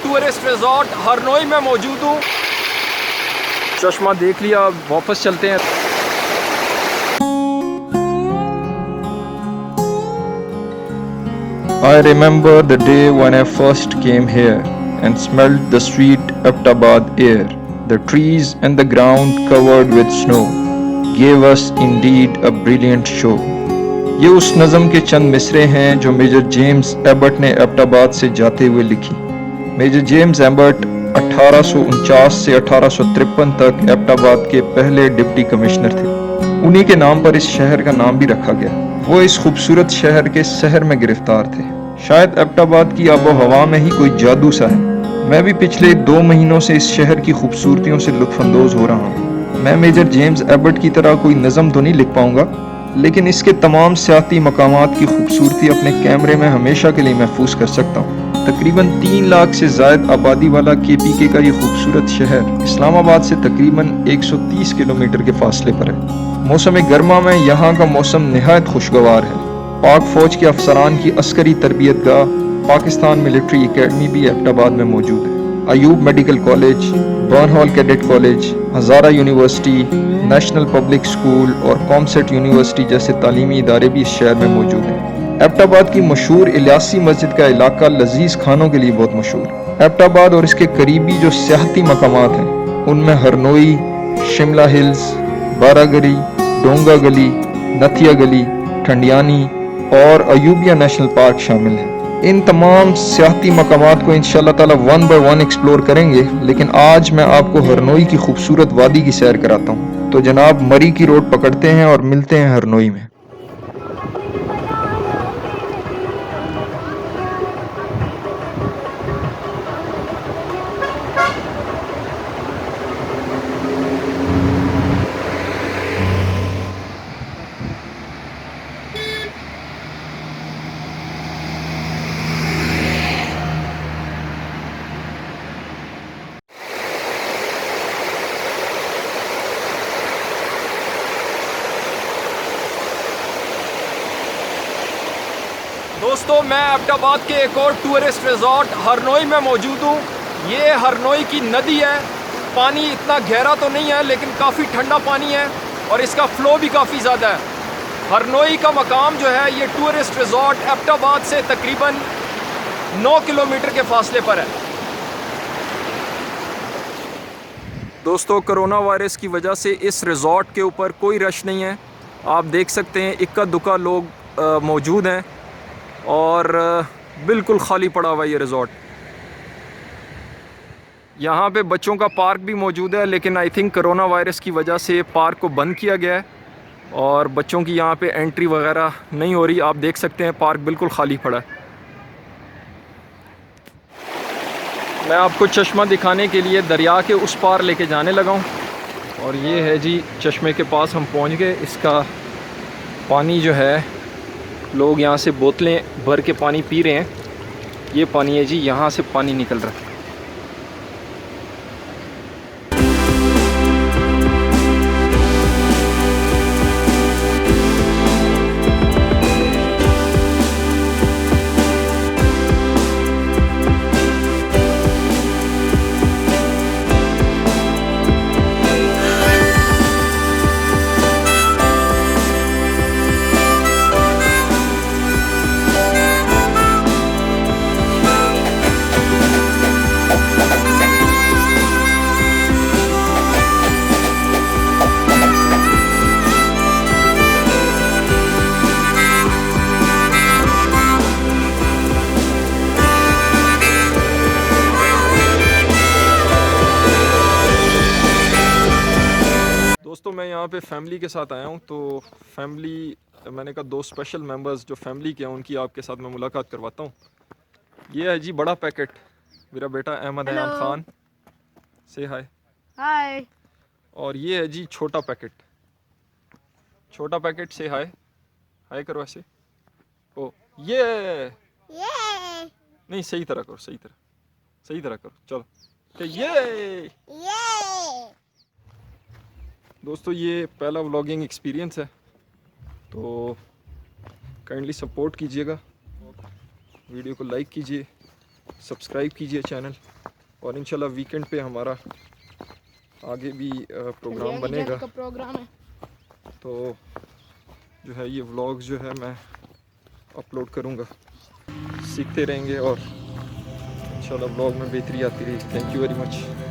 Tourist resort Harnoi में मौजूद हूँ। चश्मा देख लिया, अब वापस चलते हैं। I remember the day when I first came here and smelled the sweet Abbottabad air. The trees and the ground covered with snow gave us indeed a brilliant show. ये उस नज़म के चंद मिसरे हैं जो मेजर जेम्स एबर्ट ने एबटाबाद से जाते हुए लिखी। मेजर जेम्स एबर्ट 1849 से 1853 तक एबटाबाद के पहले डिप्टी कमिश्नर थे। उन्हीं के नाम पर इस शहर का नाम भी रखा गया। वो इस खूबसूरत शहर के शहर में गिरफ्तार थे। शायद एबटाबाद की आबो हवा में ही कोई जादू सा है। मैं भी पिछले 2 महीनों से इस शहर की खूबसूरतियों से लुत्फानंदोज हो रहा हूँ। मैं मेजर जेम्स एबर्ट की तरह कोई नज़म तो नहीं लिख पाऊंगा, लेकिन इसके तमाम सियाती मकामात की खूबसूरती अपने कैमरे में हमेशा के लिए महफूज कर सकता हूँ। तकरीबन 3 लाख से ज़ायद आबादी वाला KPK का ये खूबसूरत शहर इस्लामाबाद से तकरीबन 130 किलोमीटर के फासले पर है। मौसम गर्मा में यहाँ का मौसम निहायत खुशगवार है। पाक फौज के अफसरान की अस्करी तरबियत गाह पाकिस्तान मिलिट्री एकेडमी भी एबटाबाद में मौजूद है। Ayub medical college, Burn Hall cadet college, Hazara university, national public school और कॉमसेट यूनिवर्सिटी जैसे तालीमी इदारे भी इस शहर में मौजूद हैं। एबटाबाद की मशहूर इलियासी मस्जिद का इलाका लजीज खानों के लिए बहुत मशहूर है। एबटाबाद और इसके करीबी जो सियाहती मकामात हैं उनमें हरनोई, शिमला हिल्स, बारागरी, डोंगा गली, नथिया गली, ठंडियानी और अयूबिया नेशनल पार्क शामिल हैं। इन तमाम सियाहती मकामात को इंशाअल्लाह ताला 1 बाय 1 एक्सप्लोर करेंगे, लेकिन आज मैं आपको हरनोई की खूबसूरत वादी की सैर कराता हूँ। तो जनाब मरी की रोड पकड़ते हैं और मिलते हैं हरनोई में। दोस्तों, मैं एबटाबाद के एक और टूरिस्ट रिजॉर्ट हरनोई में मौजूद हूँ। ये हरनोई की नदी है। पानी इतना गहरा तो नहीं है, लेकिन काफ़ी ठंडा पानी है और इसका फ़्लो भी काफ़ी ज़्यादा है। हरनोई का मकाम जो है ये टूरिस्ट रिजॉर्ट एबटाबाद से तकरीबन 9 किलोमीटर के फासले पर है। दोस्तों, कोरोना वायरस की वजह से इस रिजॉर्ट के ऊपर कोई रश नहीं है। आप देख सकते हैं इक्का दुक्का लोग मौजूद हैं और बिल्कुल ख़ाली पड़ा हुआ ये रिज़ॉर्ट। यहाँ पे बच्चों का पार्क भी मौजूद है, लेकिन आई थिंक कोरोना वायरस की वजह से पार्क को बंद किया गया है और बच्चों की यहाँ पे एंट्री वगैरह नहीं हो रही। आप देख सकते हैं पार्क बिल्कुल ख़ाली पड़ा है। मैं आपको चश्मा दिखाने के लिए दरिया के उस पार लेके जाने लगा हूँ और ये है जी चश्मे के पास हम पहुँच गए। इसका पानी जो है लोग यहाँ से बोतलें भर के पानी पी रहे हैं। ये पानी है जी, यहाँ से पानी निकल रहा है। दोस्तों, मैं यहाँ पे फैमिली के साथ आया हूँ, तो फैमिली मैंने कहा 2 स्पेशल मेंबर्स जो फैमिली के हैं उनकी आपके साथ मैं मुलाकात करवाता हूँ। ये है जी बड़ा पैकेट, मेरा बेटा अहमद अयान खान, से हाय। हाय। और ये है जी छोटा पैकेट, छोटा पैकेट से हाय, हाय करो ऐसे। ओ ये नहीं, सही तरह करो, सही तरह करो, चलो। तो ये दोस्तों ये पहला व्लॉगिंग एक्सपीरियंस है, तो काइंडली सपोर्ट कीजिएगा, वीडियो को लाइक कीजिए सब्सक्राइब कीजिए चैनल, और इंशाल्लाह वीकेंड पे हमारा आगे भी प्रोग्राम बनेगा। का प्रोग्राम है तो जो है ये व्लॉग जो है मैं अपलोड करूँगा, सीखते रहेंगे और इंशाल्लाह व्लॉग में बेहतरी आती रहेगी। Thank you very much.